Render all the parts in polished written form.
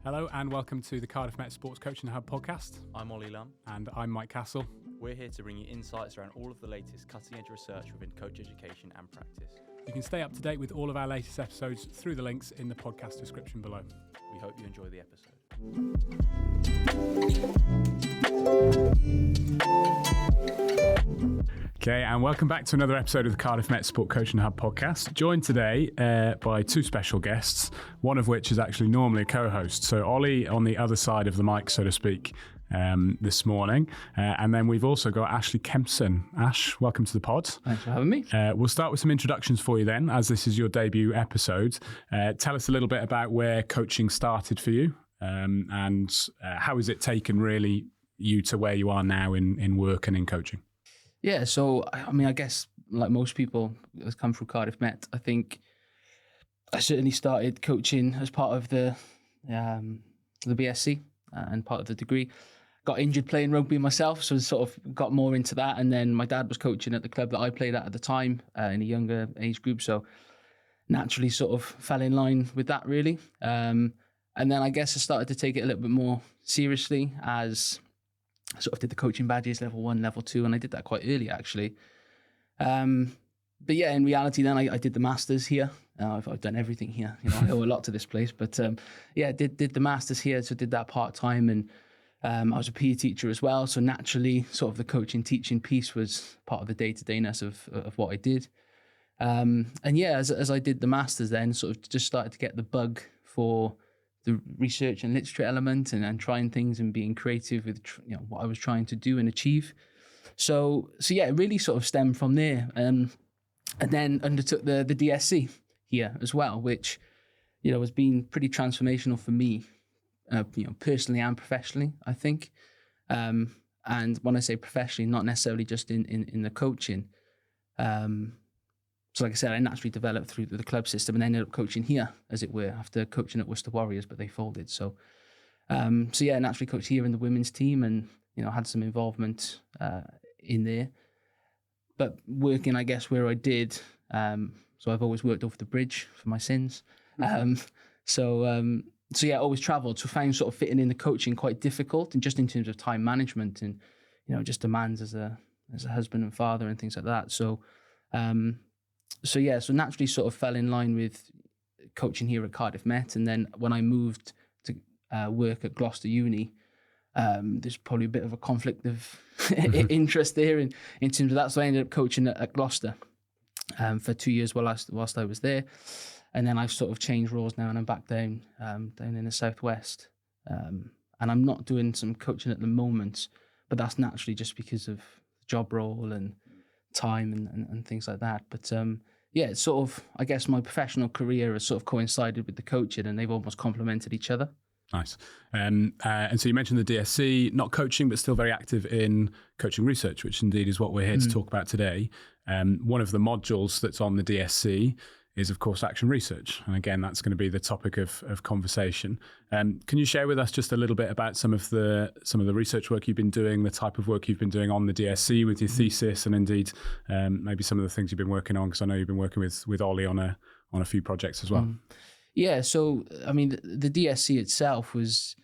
Hello and welcome to the Cardiff Met Sports Coaching Hub podcast. I'm Oli Lum. And I'm Mike Castle. We're here to bring you insights around all of the latest cutting-edge research within coach education and practice. You can stay up to date with all of our latest episodes through the links in the podcast description below. We hope you enjoy the episode. Okay, and welcome back to another episode of the Cardiff Met Sport Coaching Hub podcast. Joined today by two special guests, one of which is actually normally a co-host. So Oli on the other side of the mic, so to speak, this morning. And then we've also got Ashley Kempson. Ash, welcome to the pod. Thanks for having me. We'll start with some introductions for you then, as this is your debut episode. Tell us a little bit about where coaching started for you and how has it taken really you to where you are now in work and in coaching? Yeah, so I guess like most people that's come through Cardiff Met, I think I certainly started coaching as part of the BSc and part of the degree. Got injured playing rugby myself, so sort of got more into that. And then my dad was coaching at the club that I played at the time in a younger age group, so naturally sort of fell in line with that really. And then I guess I started to take it a little bit more seriously as I sort of did the coaching badges, level 1, level 2, and I did that quite early actually. But yeah, in reality then I did the masters here. I've done everything here. I owe a lot to this place, but did the masters here, so did that part-time, and I was a PE teacher as well, so naturally sort of the coaching teaching piece was part of the day-to-dayness of what I did. And yeah, as I did the masters then, sort of just started to get the bug for the research and literature element and trying things and being creative with what I was trying to do and achieve. So yeah, it really sort of stemmed from there. And then undertook the DSc here as well, which has been pretty transformational for me, personally and professionally, I think. And when I say professionally, not necessarily just in the coaching. So like I said, I naturally developed through the club system and ended up coaching here, as it were, after coaching at Worcester Warriors, but they folded. So yeah, naturally coached here in the women's team and, had some involvement in there. But working, I guess, where I did, so I've always worked over the bridge for my sins. So yeah, always travelled. So found sort of fitting in the coaching quite difficult, and just in terms of time management and, just demands as a husband and father and things like that. So so naturally sort of fell in line with coaching here at Cardiff Met. And then when I moved to work at Gloucester Uni, there's probably a bit of a conflict of interest there in terms of that. So I ended up coaching at Gloucester for 2 years whilst I was there. And then I've sort of changed roles now and I'm back down in the southwest. And I'm not doing some coaching at the moment, but that's naturally just because of the job role and time and things like that. But yeah, it's sort of, I guess my professional career has sort of coincided with the coaching and they've almost complemented each other. Nice. And so you mentioned the DSc, not coaching, but still very active in coaching research, which indeed is what we're here to talk about today. One of the modules that's on the DSc is, of course, action research. And again, that's going to be the topic of conversation. Can you share with us just a little bit about some of the research work you've been doing, the type of work you've been doing on the DSc with your thesis, and indeed maybe some of the things you've been working on? Because I know you've been working with Oli on a few projects as well. Yeah, so I mean, the DSc itself was,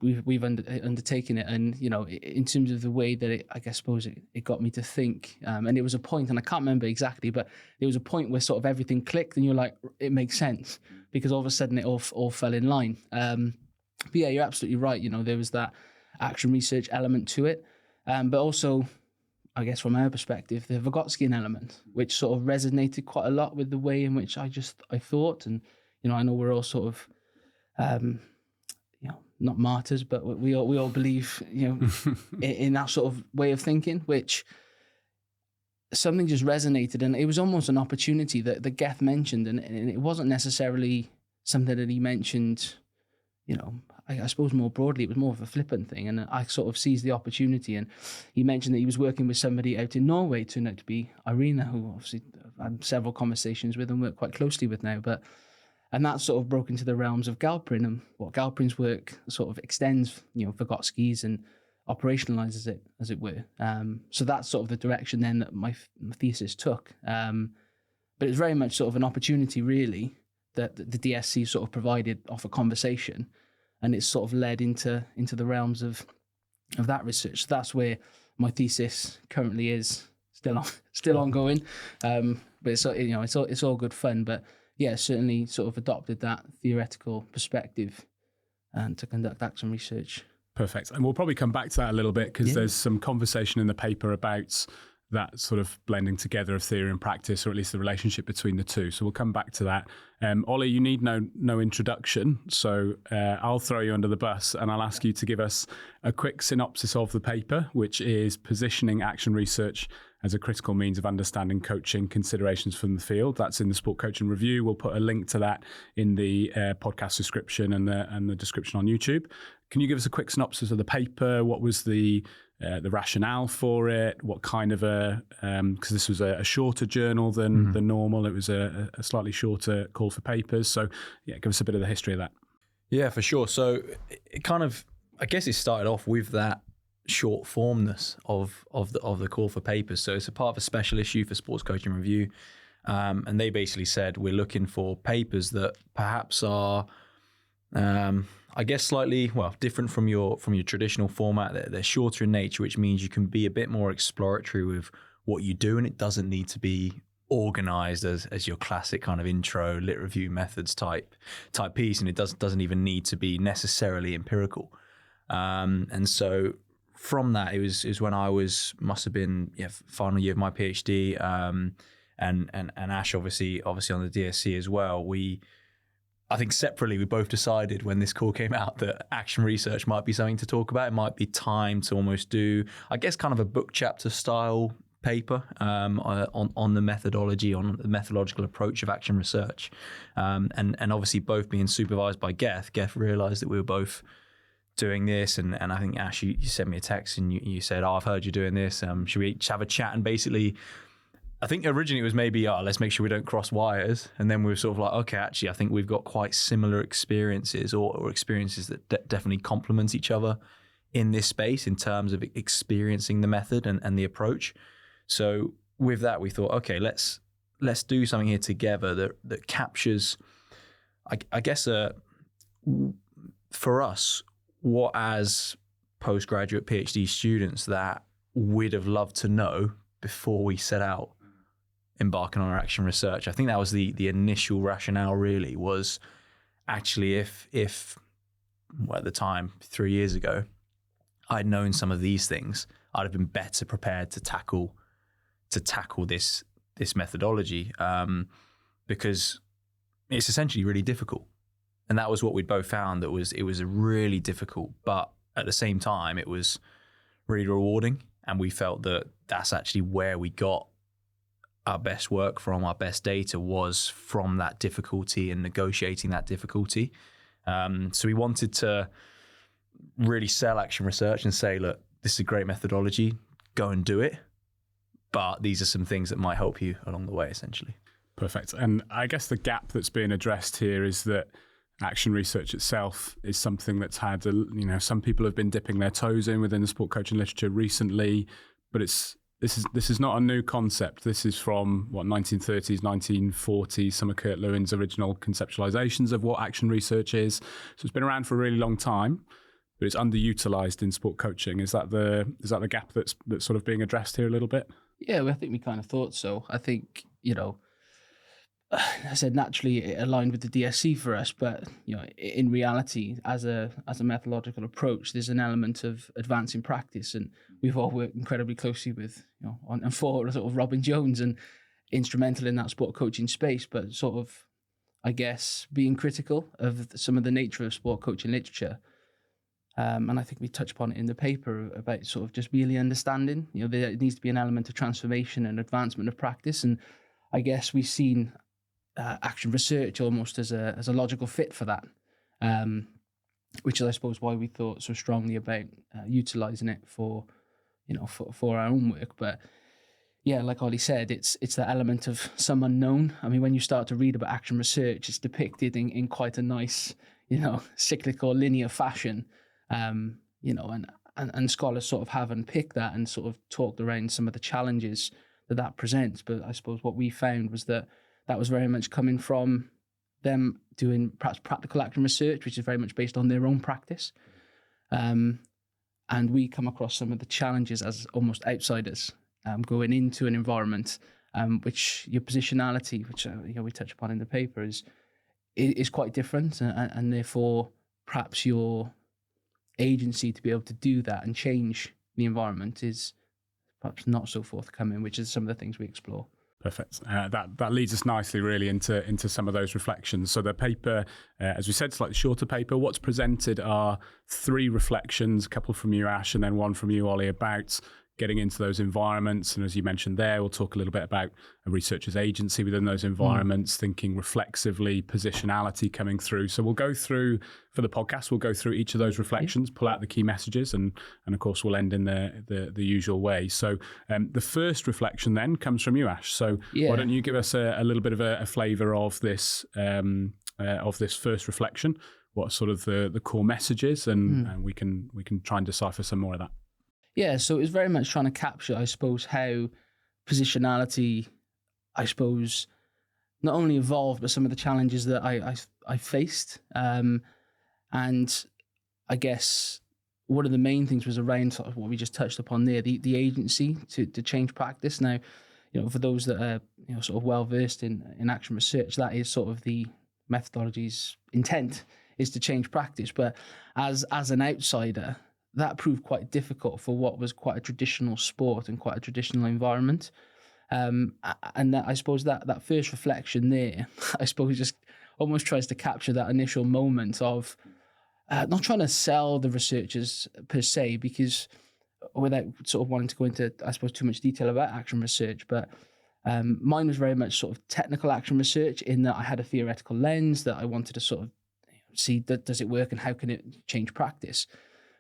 we've undertaken it, and in terms of the way that I suppose it got me to think, and it was a point, and I can't remember exactly, but there was a point where sort of everything clicked, and you're like, it makes sense, because all of a sudden it all fell in line. But yeah, you're absolutely right. There was that action research element to it, but also, I guess from our perspective, the Vygotskian element, which sort of resonated quite a lot with the way in which I thought. And, I know we're all sort of, not martyrs, but we all believe, in that sort of way of thinking, which something just resonated. And it was almost an opportunity that Geth mentioned. And it wasn't necessarily something that he mentioned, I suppose more broadly, it was more of a flippant thing. And I sort of seized the opportunity. And he mentioned that he was working with somebody out in Norway, it turned out to be Irina, who obviously I've had several conversations with and work quite closely with now. And that sort of broke into the realms of Galperin, and what Galperin's work sort of extends, Vygotski's and operationalizes it, as it were. So that's sort of the direction then that my thesis took. But it's very much sort of an opportunity, really, that the DSC sort of provided off a conversation, and it's sort of led into the realms of that research. So that's where my thesis currently is, still ongoing. But it's all good fun. But yeah, certainly sort of adopted that theoretical perspective and to conduct action research. Perfect. And we'll probably come back to that a little bit because there's some conversation in the paper about that sort of blending together of theory and practice, or at least the relationship between the two. So we'll come back to that. Oli, you need no introduction, so I'll throw you under the bus and I'll ask you to give us a quick synopsis of the paper, which is Positioning Action Research as a Critical Means of Understanding Coaching Considerations from the Field. That's in the Sport Coaching Review. We'll put a link to that in the podcast description and the description on YouTube. Can you give us a quick synopsis of the paper? What was the rationale for it? What kind of because this was a shorter journal than normal. It was a slightly shorter call for papers. So yeah, give us a bit of the history of that. Yeah, for sure. So it kind of, I guess it started off with that short formness of the call for papers. So it's a part of a special issue for Sports Coaching Review. And they basically said, we're looking for papers that perhaps are, I guess slightly, different from your traditional format. They're shorter in nature, which means you can be a bit more exploratory with what you do, and it doesn't need to be organized as your classic kind of intro lit review methods type piece, and it doesn't even need to be necessarily empirical. And so from that, it was when I must have been final year of my PhD, and Ash obviously on the DSC as well. I think separately, we both decided when this call came out that action research might be something to talk about. It might be time to almost do, I guess, kind of a book chapter style paper on the methodology, on the methodological approach of action research. And obviously both being supervised by Geth. Geth realised that we were both doing this. And I think, Ash, you sent me a text and you said, I've heard you're doing this. Should we just have a chat? And basically, I think originally it was maybe, let's make sure we don't cross wires. And then we were sort of like, okay, actually, I think we've got quite similar experiences or experiences that definitely complement each other in this space in terms of experiencing the method and the approach. So with that, we thought, okay, let's do something here together that captures, I guess, for us, what as postgraduate PhD students that we'd have loved to know before we set out embarking on our action research. I think that was the initial rationale, really, was actually if at the time 3 years ago I'd known some of these things, I'd have been better prepared to tackle this methodology, because it's essentially really difficult. And that was what we'd both found, it was really difficult, but at the same time it was really rewarding, and we felt that that's actually where we got our best work from, our best data was from that difficulty and negotiating that difficulty. So we wanted to really sell action research and say, look, this is a great methodology, go and do it. But these are some things that might help you along the way, essentially. Perfect. And I guess the gap that's being addressed here is that action research itself is something that's had, some people have been dipping their toes in within the sport coaching literature recently, but this is not a new concept. This is from 1930s, 1940s, some of Kurt Lewin's original conceptualizations of what action research is. So it's been around for a really long time, but it's underutilized in sport coaching. Is that the gap that's sort of being addressed here a little bit? Yeah, well, I think we kind of thought so. I think, I said naturally it aligned with the DSC for us, but in reality, as a methodological approach, there's an element of advancing practice, and we've all worked incredibly closely with and for sort of Robin Jones and instrumental in that sport coaching space, but sort of, I guess, being critical of some of the nature of sport coaching literature. And I think we touched upon it in the paper about sort of just really understanding, there needs to be an element of transformation and advancement of practice. And I guess we've seen action research almost as a logical fit for that, which is, I suppose, why we thought so strongly about utilizing it for our own work. But yeah, like Oli said, it's that element of some unknown. I mean, when you start to read about action research, it's depicted in quite a nice, cyclical, linear fashion, and and scholars sort of have unpicked that and sort of talked around some of the challenges that presents. But I suppose what we found was that was very much coming from them doing perhaps practical action research, which is very much based on their own practice. And we come across some of the challenges as almost outsiders going into an environment which your positionality, which we touch upon in the paper, is quite different, and therefore perhaps your agency to be able to do that and change the environment is perhaps not so forthcoming, which is some of the things we explore. Perfect. That leads us nicely, really, into some of those reflections. So the paper, as we said, slightly shorter paper. What's presented are 3 reflections, a couple from you, Ash, and then one from you, Oli, about getting into those environments. And as you mentioned there, we'll talk a little bit about a researcher's agency within those environments, thinking reflexively, positionality coming through. So we'll go through, for the podcast, we'll go through each of those reflections, pull out the key messages, and of course we'll end in the usual way. So the first reflection then comes from you, Ash. So why don't you give us a little bit of a flavour of this first reflection, what sort of the core messages, and we can try and decipher some more of that. Yeah, so it was very much trying to capture, I suppose, how positionality, I suppose, not only evolved, but some of the challenges that I faced. And I guess one of the main things was around sort of what we just touched upon there, the agency to change practice. Now, for those that are sort of well versed in action research, that is sort of the methodology's intent, is to change practice. But as an outsider, that proved quite difficult for what was quite a traditional sport and quite a traditional environment. And that, I suppose that first reflection there, I suppose, just almost tries to capture that initial moment of not trying to sell the researchers per se, because without sort of wanting to go into, I suppose, too much detail about action research, but mine was very much sort of technical action research in that I had a theoretical lens that I wanted to sort of see, does it work and how can it change practice?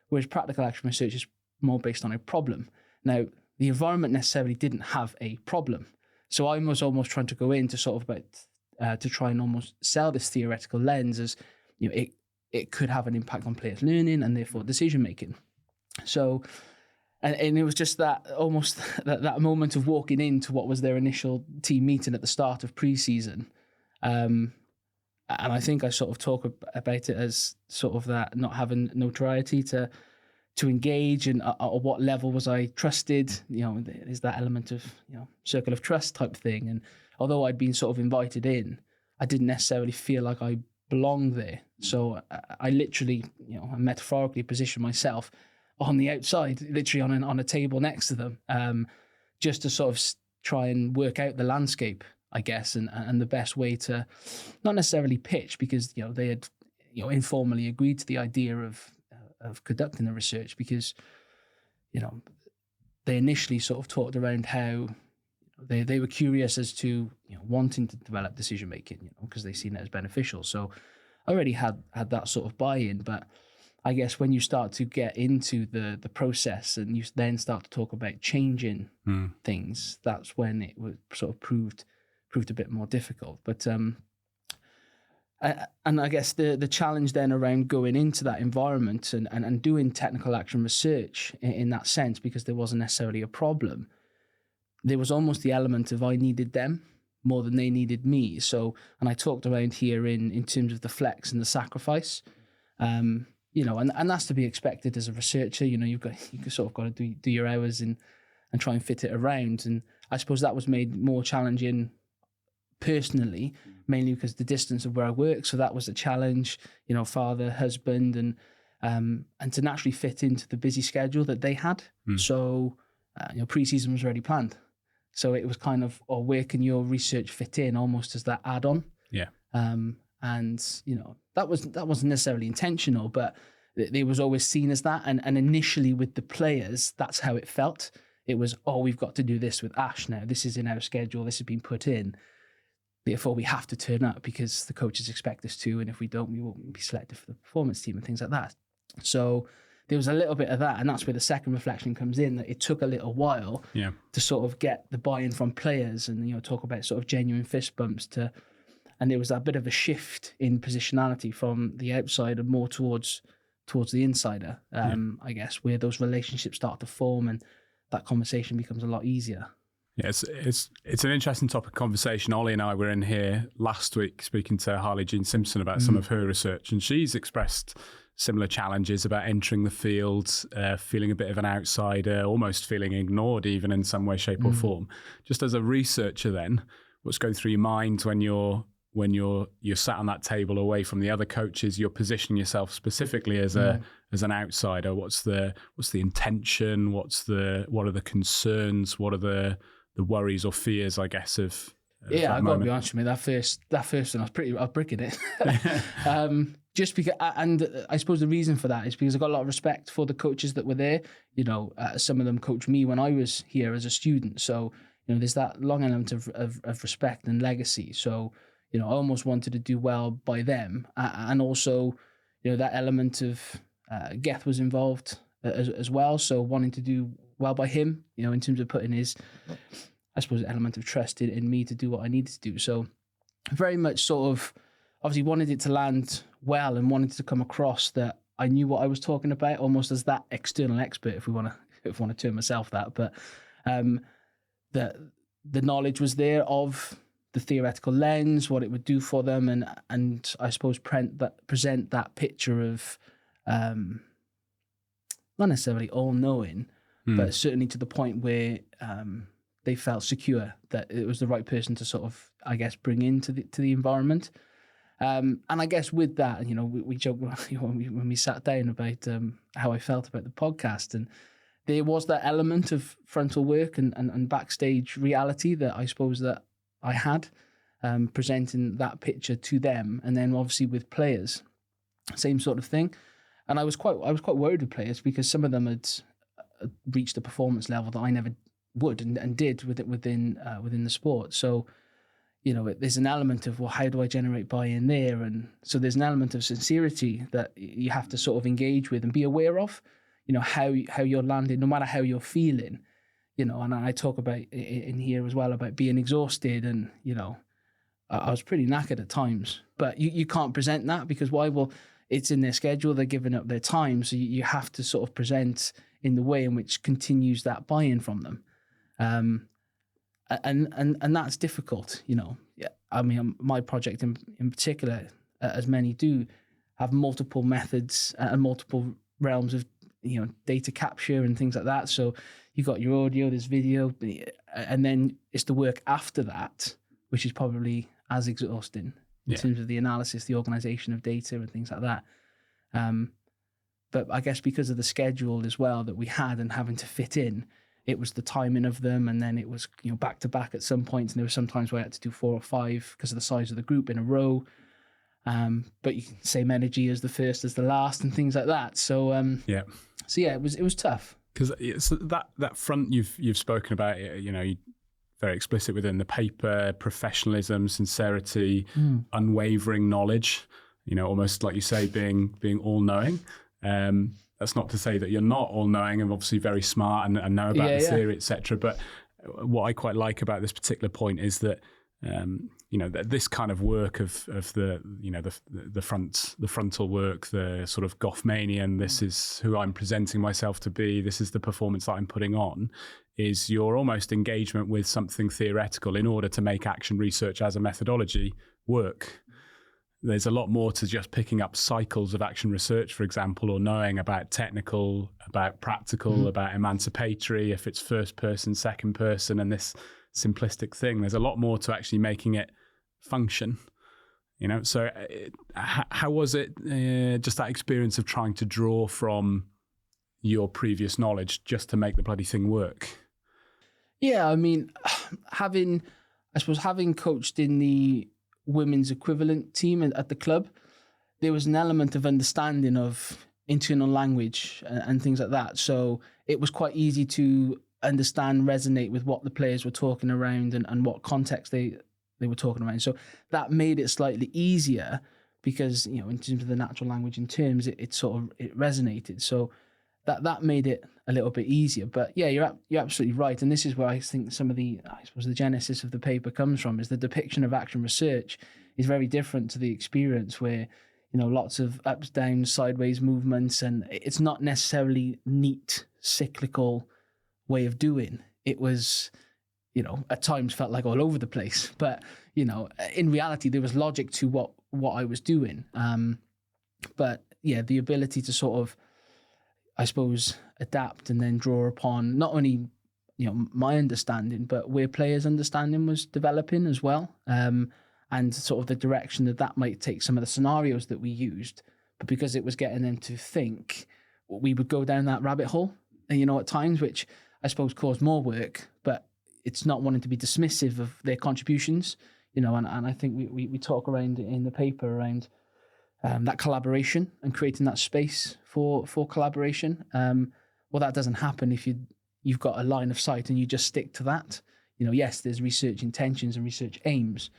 Whereas practical action research is more based on a problem. Now, the environment necessarily didn't have a problem. So I was almost trying to go in to sort of to try and almost sell this theoretical lens as, it could have an impact on players' learning and therefore decision making. So, and it was just that almost that moment of walking into what was their initial team meeting at the start of pre-season. And I think I sort of talk about it as sort of that not having notoriety to engage, and at what level was I trusted? Is that element of circle of trust type thing. And although I'd been sort of invited in, I didn't necessarily feel like I belonged there. So I literally, metaphorically positioned myself on the outside, literally on a table next to them, just to sort of try and work out the landscape, I guess, and the best way to not necessarily pitch, because they had informally agreed to the idea of conducting the research, because they initially sort of talked around how they were curious as to wanting to develop decision making, because they seen it as beneficial. So I already had that sort of buy-in, but I guess when you start to get into the process and you then start to talk about changing things, that's when it was sort of proved a bit more difficult. But and I guess the challenge then around going into that environment and doing technical action research in that sense, because there wasn't necessarily a problem, there was almost the element of I needed them more than they needed me. So, and I talked around here in terms of the flex and the sacrifice, and that's to be expected as a researcher. You sort of got to do your hours and try and fit it around. And I suppose that was made more challenging personally, mainly because the distance of where I work. So that was a challenge, father, husband, and to naturally fit into the busy schedule that they had. So, pre-season was already planned. So it was kind of, where can your research fit in, almost as that add-on? Yeah. And that wasn't necessarily intentional, but it was always seen as that. And initially with the players, that's how it felt. It was, we've got to do this with Ash now. This is in our schedule. This has been put in. Therefore, we have to turn up because the coaches expect us to. And if we don't, we won't be selected for the performance team and things like that. So there was a little bit of that. And that's where the second reflection comes in, that it took a little while to sort of get the buy-in from players and, talk about sort of genuine fist bumps and there was that bit of a shift in positionality from the outside and more towards towards the insider, I guess, where those relationships start to form and that conversation becomes a lot easier. Yeah, it's an interesting topic of conversation. Ollie and I were in here last week speaking to Harley Jean Simpson about some of her research, and she's expressed similar challenges about entering the field, feeling a bit of an outsider, almost feeling ignored even in some way, shape or form. Just as a researcher then, what's going through your mind when you're sat on that table away from the other coaches, you're positioning yourself specifically as an outsider? What's the intention? What are the concerns? What are the worries or fears, I guess, of I've got to be honest with me. That first one, I was bricking it. Just because, and I suppose the reason for that is because I got a lot of respect for the coaches that were there. Some of them coached me when I was here as a student. So, there's that long element of respect and legacy. So, I almost wanted to do well by them. And also, that element of Geth was involved as well. So wanting to do well by him, in terms of putting his, I suppose, element of trust in me to do what I needed to do. So very much sort of obviously wanted it to land well and wanted to come across that I knew what I was talking about, almost as that external expert, if we want to term myself that. But the knowledge was there of the theoretical lens, what it would do for them, and I suppose present that picture of not necessarily all-knowing, but certainly to the point where they felt secure that it was the right person to sort of, I guess, bring into the environment. And I guess with that, we joked when we sat down about how I felt about the podcast, and there was that element of frontal work and backstage reality that I suppose that I had, presenting that picture to them, and then obviously with players, same sort of thing. And I was quite worried with players because some of them had reached a performance level that I never would and did within the sport. So, there's an element of, well, how do I generate buy-in there? And so there's an element of sincerity that you have to sort of engage with and be aware of, how you're landing, no matter how you're feeling. And I talk about in here as well about being exhausted, and I was pretty knackered at times. But you can't present that because why? Well, it's in their schedule. They're giving up their time, so you have to sort of present in the way in which continues that buy-in from them, and that's difficult. Yeah, I mean, my project in particular, as many do, have multiple methods and multiple realms of data capture and things like that. So you got your audio, there's video, and then it's the work after that, which is probably as exhausting in terms of the analysis, the organization of data and things like that. But I guess because of the schedule as well that we had and having to fit in, it was the timing of them, and then it was back to back at some points, and there were some times where I had to do 4 or 5 because of the size of the group in a row. But you can same energy as the first as the last and things like that. So it was tough. Because that front you've spoken about, you very explicit within the paper, professionalism, sincerity, unwavering knowledge, almost like you say, being all-knowing. That's not to say that you're not all-knowing and obviously very smart and know about the theory, etc. But what I quite like about this particular point is that this kind of work of the frontal work, the sort of Goffmanian, this is who I'm presenting myself to be, this is the performance that I'm putting on, is your almost engagement with something theoretical in order to make action research as a methodology work. There's a lot more to just picking up cycles of action research, for example, or knowing about technical, about practical, about emancipatory, if it's first person, second person, and this simplistic thing. There's a lot more to actually making it function. So how was it, just that experience of trying to draw from your previous knowledge just to make the bloody thing work? Yeah, I mean, having coached in the women's equivalent team at the club, there was an element of understanding of internal language and things like that. So it was quite easy to understand, resonate with what the players were talking around and what context they were talking around. So that made it slightly easier because, in terms of the natural language and terms, it resonated. So that made it a little bit easier. But yeah, you're absolutely right. And this is where I think some of the genesis of the paper comes from, is the depiction of action research is very different to the experience where, lots of ups, downs, sideways movements, and it's not necessarily neat, cyclical way of doing. It was, at times felt like all over the place, but in reality there was logic to what I was doing. But yeah, the ability to sort of, I suppose, adapt and then draw upon not only my understanding, but where players' understanding was developing as well, and sort of the direction that might take some of the scenarios that we used. But because it was getting them to think, we would go down that rabbit hole, at times, which I suppose caused more work. But it's not wanting to be dismissive of their contributions, and I think we talk around in the paper around that collaboration and creating that space for collaboration. Well, that doesn't happen if you've got a line of sight and you just stick to that. Yes, there's research intentions and research aims,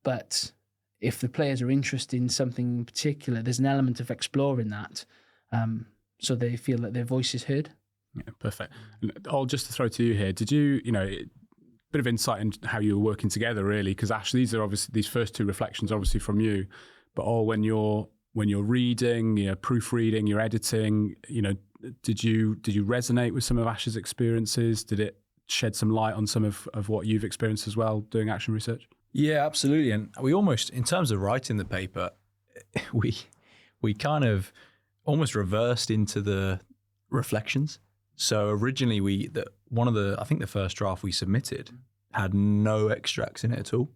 but if the players are interested in something in particular, there's an element of exploring that, so they feel that their voice is heard. Yeah, perfect. I'll just to throw to you here. Did you, bit of insight into how you were working together, really? Because Ashley, these first two reflections, are obviously from you, but when you're reading, proofreading, you're editing, did you resonate with some of Ash's experiences? Did it shed some light on some of what you've experienced as well doing action research? Yeah, absolutely. And we almost, in terms of writing the paper, we kind of almost reversed into the reflections. So originally I think the first draft we submitted had no extracts in it at all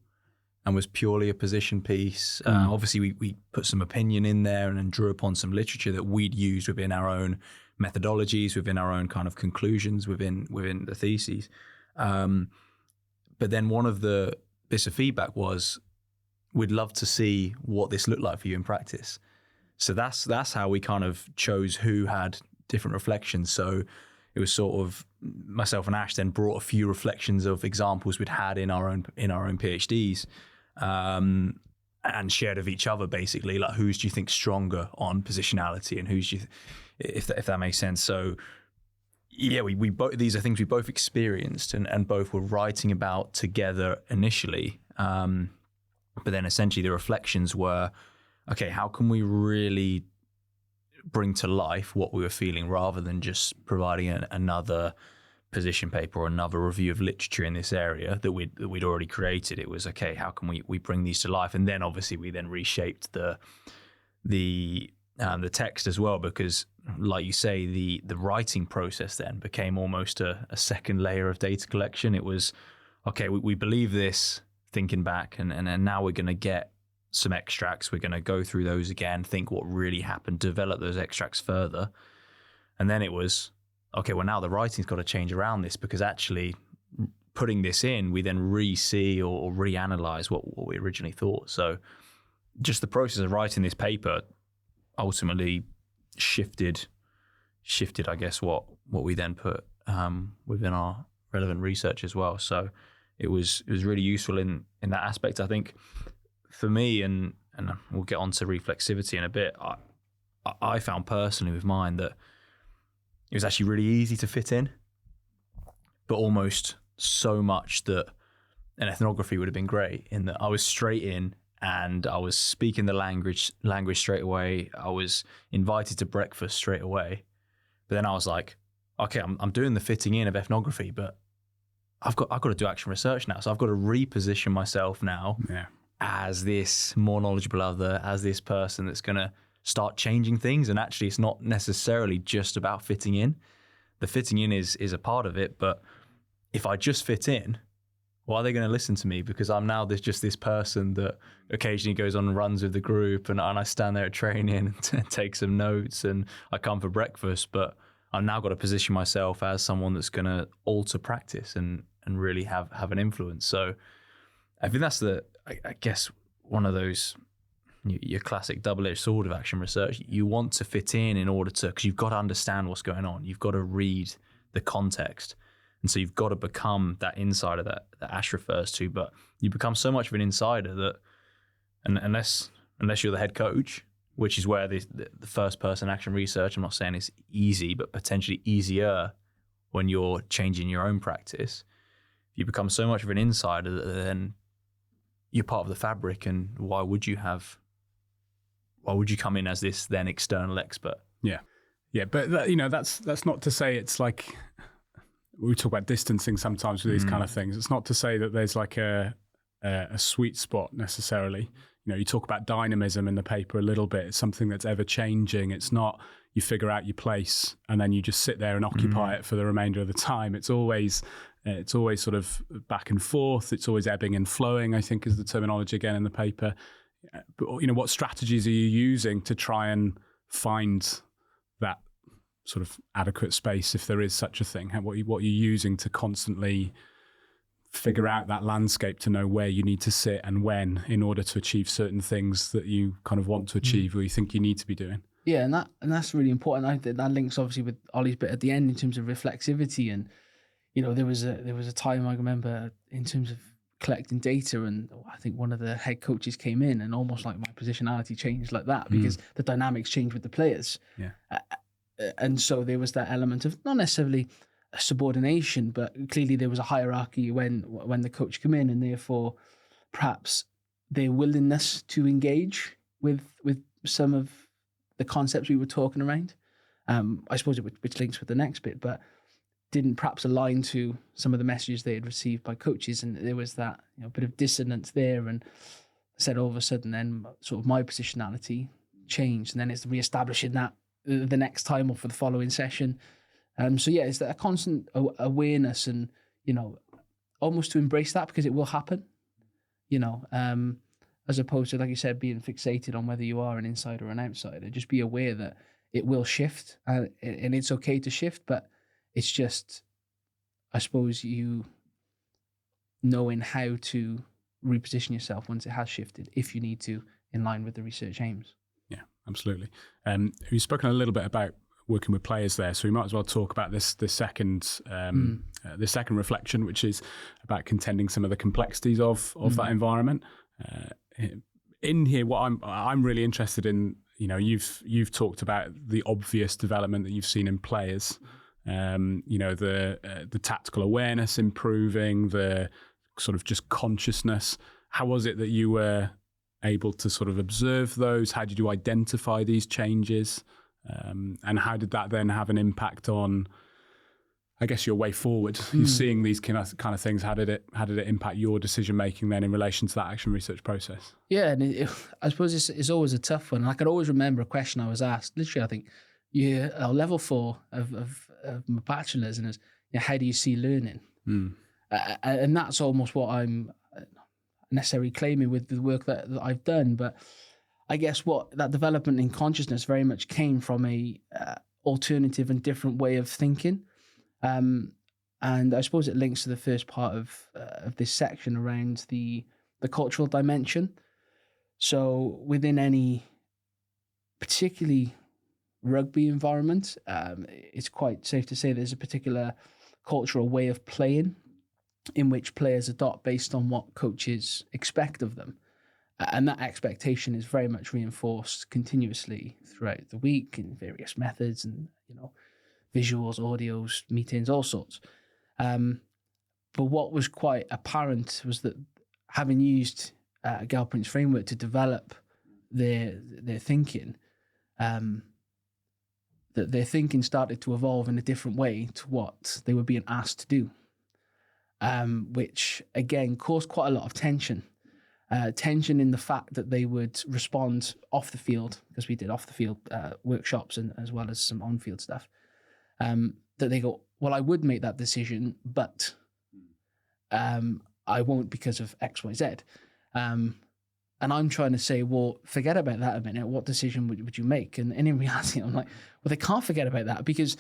and was purely a position piece. Obviously we put some opinion in there and then drew upon some literature that we'd used within our own methodologies, within our own kind of conclusions, within the theses. But then one of the bits of feedback was, we'd love to see what this looked like for you in practice. So that's how we kind of chose who had different reflections. So it was sort of myself and Ash then brought a few reflections of examples we'd had in our own PhDs, and shared of each other, basically, like whose do you think stronger on positionality and who's if that makes sense. So yeah, we both, these are things we both experienced and both were writing about together initially. But then essentially the reflections were, okay, how can we really bring to life what we were feeling rather than just providing another position paper or another review of literature in this area that we'd already created. It was, okay, how can we bring these to life? And then obviously we then reshaped the text as well, because like you say, the writing process then became almost a second layer of data collection. It was, okay, we believe this thinking back, and now we're going to get some extracts. We're going to go through those again, think what really happened, develop those extracts further. And then it was, okay, well, now the writing's got to change around this, because actually putting this in, we then re-see or reanalyze what we originally thought. So just the process of writing this paper ultimately shifted, I guess, what we then put within our relevant research as well. So it was really useful in that aspect. I think for me, and we'll get on to reflexivity in a bit, I found personally with mine that it was actually really easy to fit in, but almost so much that an ethnography would have been great, in that I was straight in and I was speaking the language straight away. I was invited to breakfast straight away. But then I was like, okay, I'm doing the fitting in of ethnography, but I've got to do action research now. So I've got to reposition myself now as this more knowledgeable other, as this person that's going to start changing things. And actually it's not necessarily just about fitting in. The fitting in is a part of it, but if I just fit in, why are they going to listen to me? Because I'm now just this person that occasionally goes on and runs with the group, and I stand there at training and take some notes, and I come for breakfast, but I've now got to position myself as someone that's going to alter practice and really have an influence. So I think that's I guess one of those, your classic double-edged sword of action research. You want to fit in order to, because you've got to understand what's going on. You've got to read the context. And so you've got to become that insider that Ash refers to, but you become so much of an insider that, and unless you're the head coach, which is where the first person action research, I'm not saying it's easy, but potentially easier when you're changing your own practice, you become so much of an insider that then you're part of the fabric. And why would you have why would you come in as this then external expert? Yeah, but that's not to say it's like we talk about distancing sometimes with these kind of things. It's not to say that there's like a sweet spot necessarily. You talk about dynamism in the paper a little bit. It's something that's ever changing. It's not you figure out your place and then you just sit there and occupy it for the remainder of the time. It's always sort of back and forth. It's always ebbing and flowing, I think, is the terminology again in the paper. But what strategies are you using to try and find that sort of adequate space, if there is such a thing? What are you using to constantly figure out that landscape to know where you need to sit and when in order to achieve certain things that you kind of want to achieve or you think you need to be doing? Yeah, and that's really important. I think that links obviously with Oli's bit at the end in terms of reflexivity, and there was a time I remember in terms of collecting data, and I think one of the head coaches came in and almost like my positionality changed like that because the dynamics changed with the players. Yeah. And so there was that element of not necessarily a subordination, but clearly there was a hierarchy when the coach came in, and therefore perhaps their willingness to engage with some of the concepts we were talking around. I suppose which links with the next bit, but didn't perhaps align to some of the messages they had received by coaches, and there was that bit of dissonance there. And said all of a sudden, then sort of my positionality changed, and then it's reestablishing that the next time or for the following session. So yeah, it's that a constant awareness, and almost to embrace that because it will happen. As opposed to, like you said, being fixated on whether you are an insider or an outsider. Just be aware that it will shift, and it's okay to shift, but it's just, I suppose, you knowing how to reposition yourself once it has shifted, if you need to, in line with the research aims. Yeah, absolutely. You've spoken a little bit about working with players there, so we might as well talk about this second reflection, which is about contending some of the complexities of that environment. In here, what I'm really interested in, you've talked about the obvious development that you've seen in players. The tactical awareness improving, the sort of just consciousness. How was it that you were able to sort of observe those? How did you identify these changes? And how did that then have an impact on, I guess, your way forward? You're seeing these kind of things. How did it impact your decision making then in relation to that action research process? Yeah, and I suppose it's always a tough one. I can always remember a question I was asked. Literally, I think level 4 of my bachelor's, and it's how do you see learning? And that's almost what I'm necessarily claiming with the work that I've done. But I guess what that development in consciousness very much came from a alternative and different way of thinking. And I suppose it links to the first part of this section around the cultural dimension. So within any particularly rugby environment, it's quite safe to say there's a particular cultural way of playing in which players adopt based on what coaches expect of them. And that expectation is very much reinforced continuously throughout the week in various methods and, visuals, audios, meetings, all sorts. But what was quite apparent was that having used Galprin's framework to develop their thinking, that their thinking started to evolve in a different way to what they were being asked to do, which again caused quite a lot of tension. Tension in the fact that they would respond off the field, because we did off the field workshops and as well as some on-field stuff, that they go, well, I would make that decision, but I won't because of X, Y, Z. And I'm trying to say, well, forget about that a minute. What decision would you make? And in reality, I'm like, well, they can't forget about that because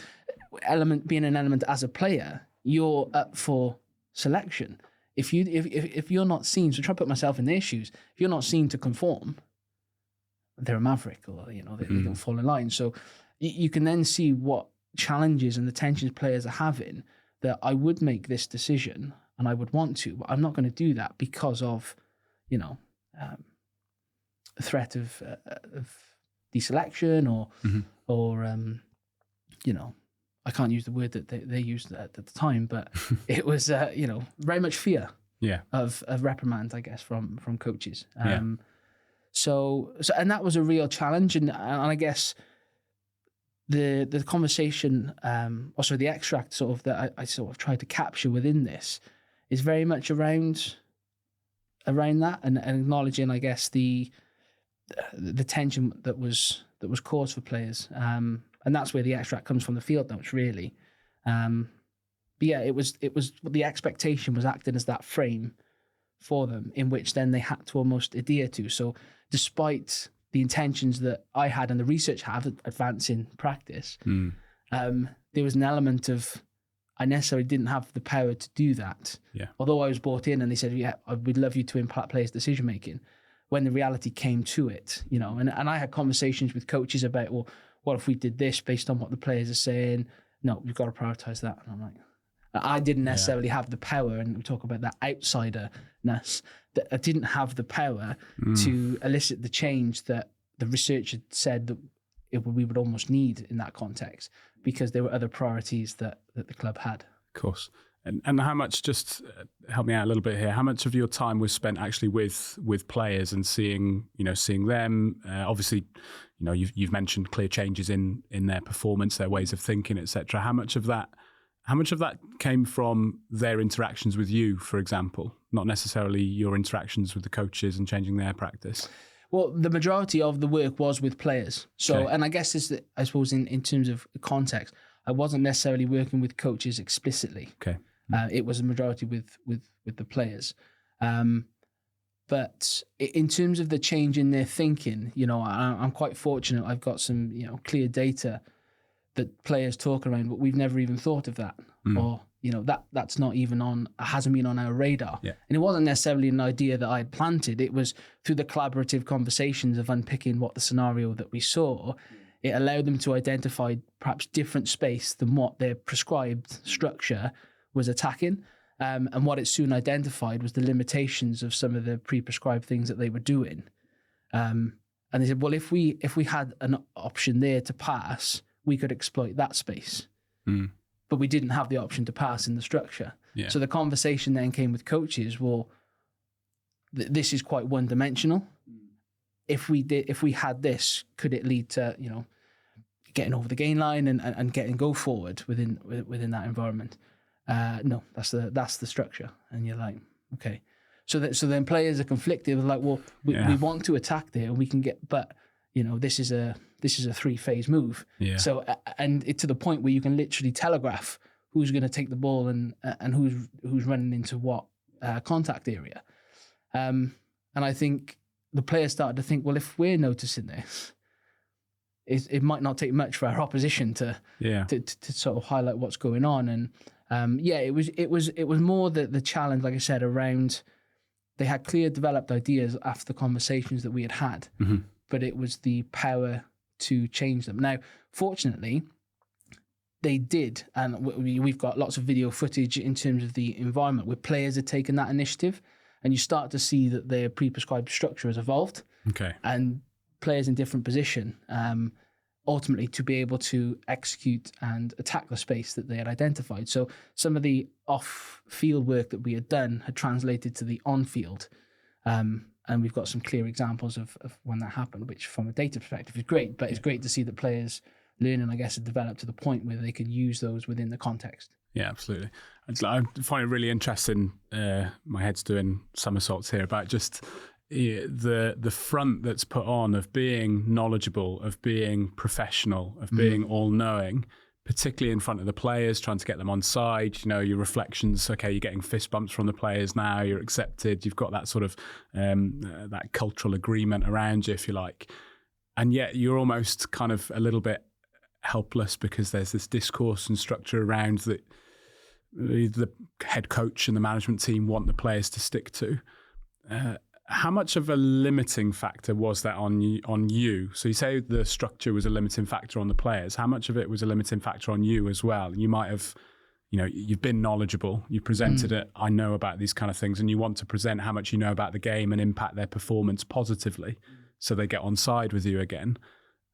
being an element as a player, you're up for selection. If you're not seen, so try to put myself in their shoes. If you're not seen to conform, they're a maverick, or they don't fall in line. So you can then see what challenges and the tensions players are having. That I would make this decision and I would want to, but I'm not going to do that because of, a threat of deselection or I can't use the word that they used at the time, but it was very much fear of reprimand, I guess, from coaches. So and that was a real challenge, and I guess the conversation, also the extract sort of that I sort of tried to capture within this is very much around that and acknowledging, I guess, the tension that was caused for players, and that's where the extract comes from, the field notes, really. But yeah, it was the expectation was acting as that frame for them, in which then they had to almost adhere to. So despite the intentions that I had and the research had advancing practice, there was an element of I necessarily didn't have the power to do that. Yeah. Although I was brought in and they said, yeah, we'd love you to impact players' decision making. When the reality came to it, you know, and I had conversations with coaches about, well, what if we did this based on what the players are saying? No, we've got to prioritize that. And I'm like, I didn't necessarily have the power, and we talk about that outsiderness, that I didn't have the power to elicit the change that the research had said that we would almost need in that context, because there were other priorities that the club had. Of course. And how much, just help me out a little bit here, how much of your time was spent actually with players and seeing them? Obviously, you know, you've mentioned clear changes in their performance, their ways of thinking, etc. How much of that came from their interactions with you, for example, not necessarily your interactions with the coaches and changing their practice? Well, the majority of the work was with players. So, Okay. and I guess I suppose in terms of context, I wasn't necessarily working with coaches explicitly. Okay. It was a majority with the players. But in terms of the change in their thinking, you know, I'm quite fortunate. I've got some, you know, clear data that players talk around, but we've never even thought of that. Or, you know, that's not even hasn't been on our radar. Yeah. And it wasn't necessarily an idea that I had planted. It was through the collaborative conversations of unpicking what the scenario that we saw. It allowed them to identify perhaps different space than what their prescribed structure was attacking. And what it soon identified was the limitations of some of the pre-prescribed things that they were doing. And they said, well, if we had an option there to pass, we could exploit that space. But we didn't have the option to pass in the structure. Yeah. So the conversation then came with coaches, well, this is quite one-dimensional. If we had this, could it lead to, you know, getting over the gain line and getting go forward within that environment? No, that's the structure. And you're like, okay. So then players are conflicted with like, well, we want to attack there and we can get, but you know, this is a 3-phase move. Yeah. So and it to the point where you can literally telegraph who's going to take the ball and who's running into what contact area. And I think the players started to think, well, if we're noticing this, it might not take much for our opposition to sort of highlight what's going on. And it was more the challenge, like I said, around they had clear developed ideas after the conversations that we had, but it was the power to change them. Now, fortunately, they did, and we've got lots of video footage in terms of the environment where players had taken that initiative, and you start to see that their pre-prescribed structure has evolved. Okay. And players in different position, ultimately to be able to execute and attack the space that they had identified. So some of the off-field work that we had done had translated to the on-field. And we've got some clear examples of when that happened, which from a data perspective is great, but it's great to see that players learning, I guess, have developed to the point where they could use those within the context. Yeah, absolutely. I find it really interesting. My head's doing somersaults here about just the front that's put on of being knowledgeable, of being professional, of being all-knowing, particularly in front of the players, trying to get them on side. You know, your reflections, okay, you're getting fist bumps from the players now, you're accepted, you've got that sort of that cultural agreement around you, if you like. And yet you're almost kind of a little bit helpless because there's this discourse and structure around that the head coach and the management team want the players to stick to. How much of a limiting factor was that on you? So you say the structure was a limiting factor on the players. How much of it was a limiting factor on you as well? You might have, you know, you've been knowledgeable, you presented it, I know about these kind of things, and you want to present how much you know about the game and impact their performance positively so they get on side with you again.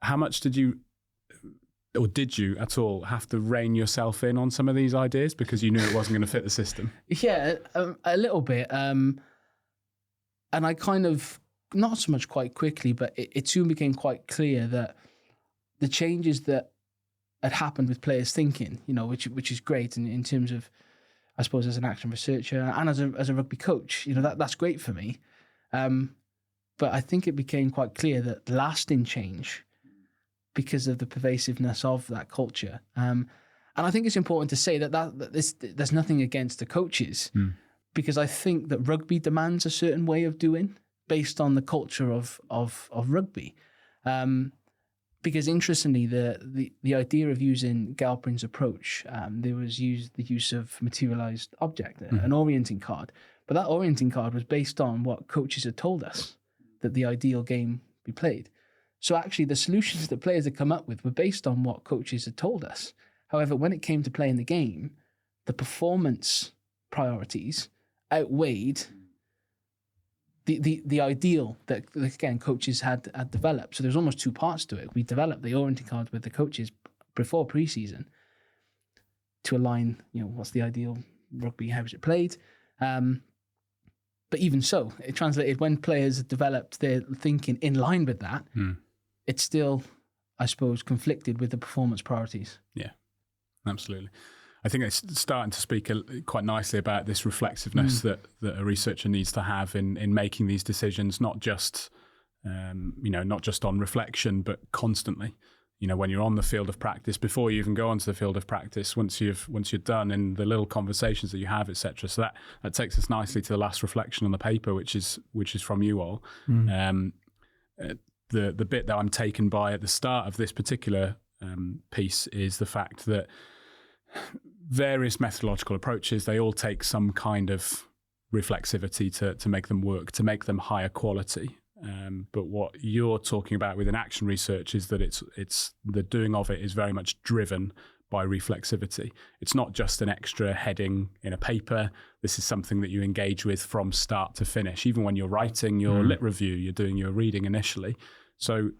How much did you at all have to rein yourself in on some of these ideas because you knew it wasn't going to fit the system? Yeah, a little bit. And I kind of not so much quite quickly, but it soon became quite clear that the changes that had happened with players' thinking, which is great in terms of, I suppose, as an action researcher and as a rugby coach, that's great for me. But I think it became quite clear that lasting change, because of the pervasiveness of that culture. And I think it's important to say that there's nothing against the coaches, because I think that rugby demands a certain way of doing based on the culture of rugby. Because interestingly, the idea of using Galprin's approach, there was the use of materialized object, an orienting card. But that orienting card was based on what coaches had told us that the ideal game be played. So actually the solutions that players had come up with were based on what coaches had told us. However, when it came to playing the game, the performance priorities outweighed the ideal that, again, coaches had developed. So there's almost two parts to it. We developed the orienting card with the coaches before pre-season to align, what's the ideal rugby, how is it played? But even so, it translated when players had developed their thinking in line with that, it's still, I suppose, conflicted with the performance priorities. Yeah, absolutely. I think it's starting to speak quite nicely about this reflexiveness that a researcher needs to have in making these decisions, not just on reflection, but constantly. When you're on the field of practice, before you even go onto the field of practice, once you're done, in the little conversations that you have, etc. So that takes us nicely to the last reflection on the paper, which is from you all. The bit that I'm taken by at the start of this particular piece is the fact that various methodological approaches, they all take some kind of reflexivity to make them work, to make them higher quality. But what you're talking about within action research is that it's the doing of it is very much driven by reflexivity. It's not just an extra heading in a paper. This is something that you engage with from start to finish. Even when you're writing your lit review, you're doing your reading initially. So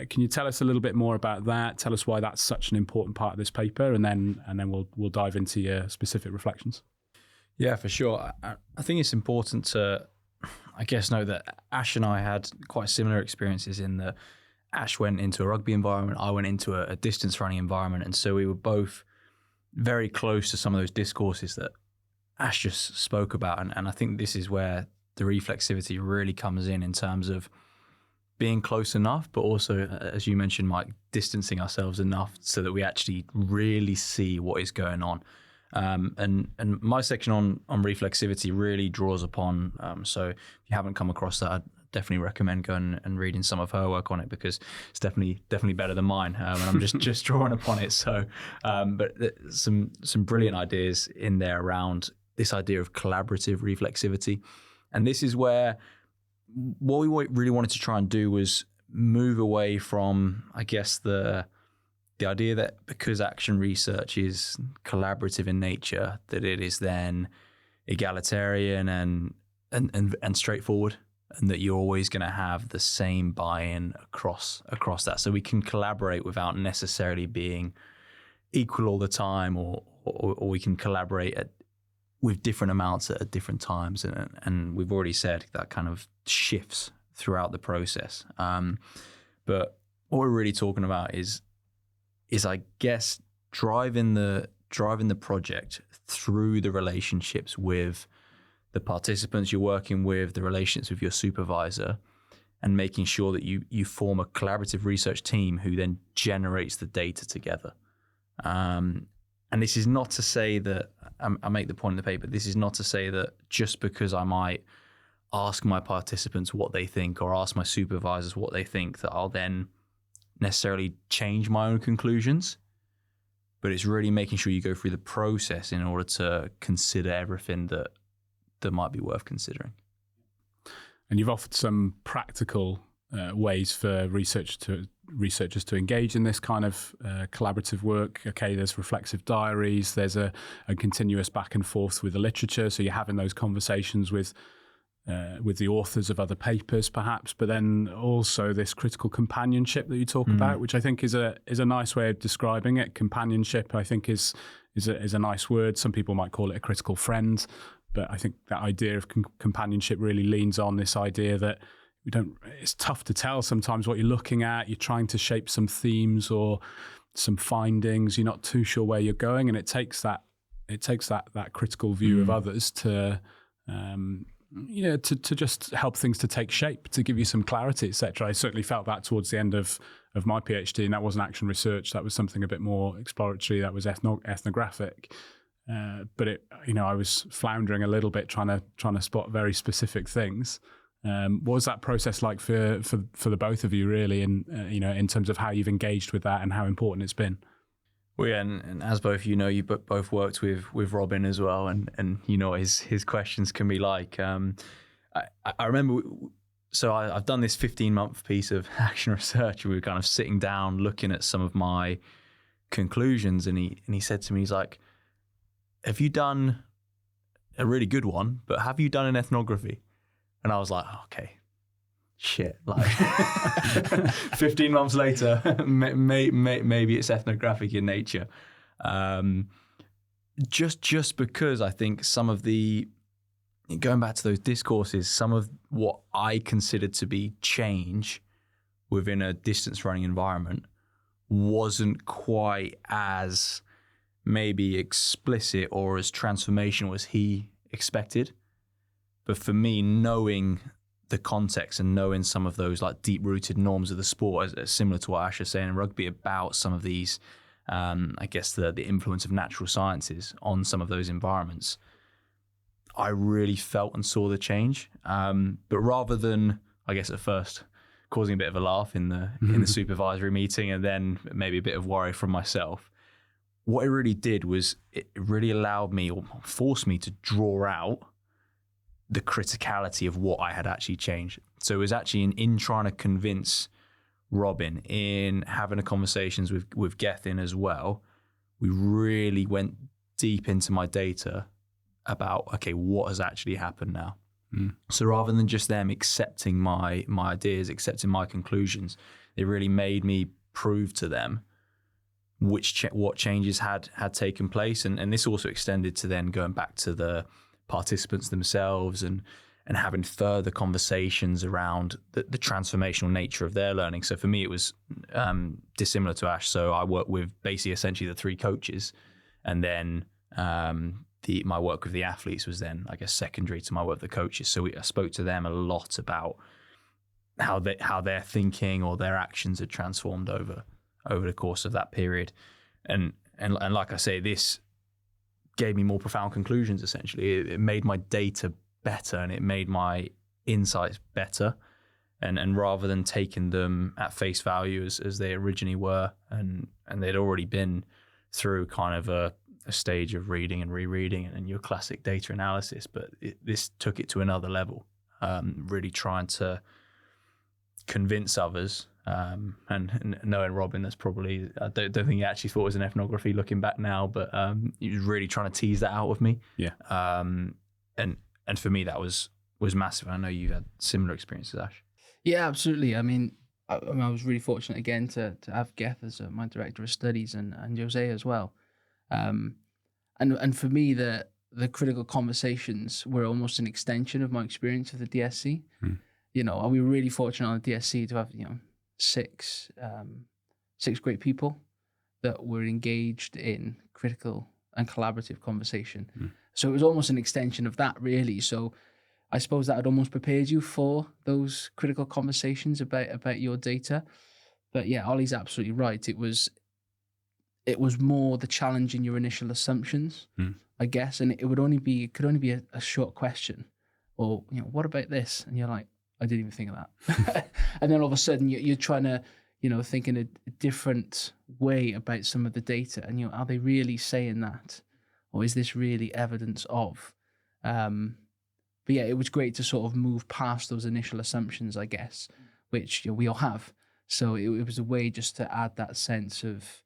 can you tell us a little bit more about that? Tell us why that's such an important part of this paper, and then we'll dive into your specific reflections. Yeah, for sure. I think it's important to, I guess, know that Ash and I had quite similar experiences in that Ash went into a rugby environment, I went into a distance running environment, and so we were both very close to some of those discourses that Ash just spoke about. And I think this is where the reflexivity really comes in terms of being close enough, but also, as you mentioned, Mike, distancing ourselves enough so that we actually really see what is going on. And my section on reflexivity really draws upon, so if you haven't come across that, I'd definitely recommend going and reading some of her work on it, because it's definitely better than mine, and I'm just drawing upon it. So, but some brilliant ideas in there around this idea of collaborative reflexivity. And this is where what we really wanted to try and do was move away from, I guess, the idea that because action research is collaborative in nature, that it is then egalitarian and straightforward, and that you're always going to have the same buy-in across that. So we can collaborate without necessarily being equal all the time, or we can collaborate with different amounts at different times. And we've already said that kind of shifts throughout the process. But what we're really talking about is I guess driving the project through the relationships with the participants you're working with, the relationships with your supervisor, and making sure that you form a collaborative research team who then generates the data together. And this is not to say that, I make the point in the paper, this is not to say that just because I might ask my participants what they think or ask my supervisors what they think, that I'll then necessarily change my own conclusions. But it's really making sure you go through the process in order to consider everything that might be worth considering. And you've offered some practical ways for researchers to engage in this kind of collaborative work. Okay, there's reflexive diaries, there's a continuous back and forth with the literature, so you're having those conversations with the authors of other papers perhaps, but then also this critical companionship that you talk about, which I think is a nice way of describing it. Companionship, I think, is a nice word. Some people might call it a critical friend, but I think that idea of companionship really leans on this idea that it's tough to tell sometimes what you're looking at. You're trying to shape some themes or some findings. You're not too sure where you're going, and it takes that critical view of others to to just help things to take shape, to give you some clarity, etc. I certainly felt that towards the end of my PhD, and that wasn't action research. That was something a bit more exploratory. That was ethnographic. But I was floundering a little bit trying to spot very specific things. What was that process like for the both of you, really, and in terms of how you've engaged with that and how important it's been? Well, yeah, and as both you both worked with Robin as well, and what his questions can be like. I remember, so I've done this 15-month piece of action research, and we were kind of sitting down looking at some of my conclusions, and he said to me, he's like, "Have you done a really good one, but have you done an ethnography?" And I was like, oh, okay, shit. Like 15 months later, maybe it's ethnographic in nature. Just because I think some of going back to those discourses, some of what I considered to be change within a distance running environment wasn't quite as maybe explicit or as transformational as he expected. But for me, knowing the context and knowing some of those like deep-rooted norms of the sport, as similar to what Ash was saying in rugby about some of these, I guess the influence of natural sciences on some of those environments, I really felt and saw the change. But rather than, I guess at first, causing a bit of a laugh in the supervisory meeting and then maybe a bit of worry from myself, what it really did was it really allowed me or forced me to draw out the criticality of what I had actually changed. So it was actually in trying to convince Robin, in having the conversations with Gethin as well, we really went deep into my data about, okay, what has actually happened now? So rather than just them accepting my ideas, accepting my conclusions, it really made me prove to them what changes had taken place. And this also extended to then going back to the participants themselves and having further conversations around the transformational nature of their learning. So for me, it was dissimilar to Ash. So I worked with basically essentially the three coaches, and then my work with the athletes was then, I guess, secondary to my work with the coaches. So I spoke to them a lot about how their thinking or their actions had transformed over the course of that period. And like I say, this gave me more profound conclusions, essentially. It made my data better and it made my insights better. And rather than taking them at face value as they originally were, and they'd already been through kind of a stage of reading and rereading and your classic data analysis, but this took it to another level, really trying to convince others. And knowing Robin, that's probably, I don't think he actually thought it was an ethnography looking back now, but he was really trying to tease that out of me. Yeah. And for me, that was massive. I know you've had similar experiences, Ash. Yeah, absolutely. I mean, I was really fortunate again to have Geth as my director of studies and Jose as well. And for me, the critical conversations were almost an extension of my experience of the DSC. We were really fortunate on the DSC to have, six great people that were engaged in critical and collaborative conversation. So it was almost an extension of that, really. So I suppose that had almost prepared you for those critical conversations about your data. But yeah, Oli's absolutely right. It was more the challenge in your initial assumptions, I guess, and it could only be a short question, or what about this? And you're like, I didn't even think of that. And then all of a sudden you're trying to, think in a different way about some of the data, and are they really saying that, or is this really evidence of? But yeah, it was great to sort of move past those initial assumptions, I guess, which we all have. So it was a way just to add that sense of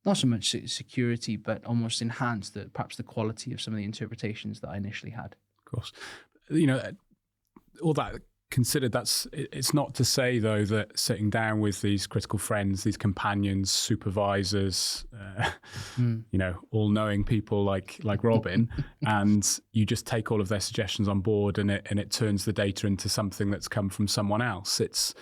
not so much security, but almost enhance perhaps the quality of some of the interpretations that I initially had. Of course. All that considered it's not to say though that sitting down with these critical friends, these companions, supervisors, all knowing people like Robin, and you just take all of their suggestions on board, and it turns the data into something that's come from someone else. It's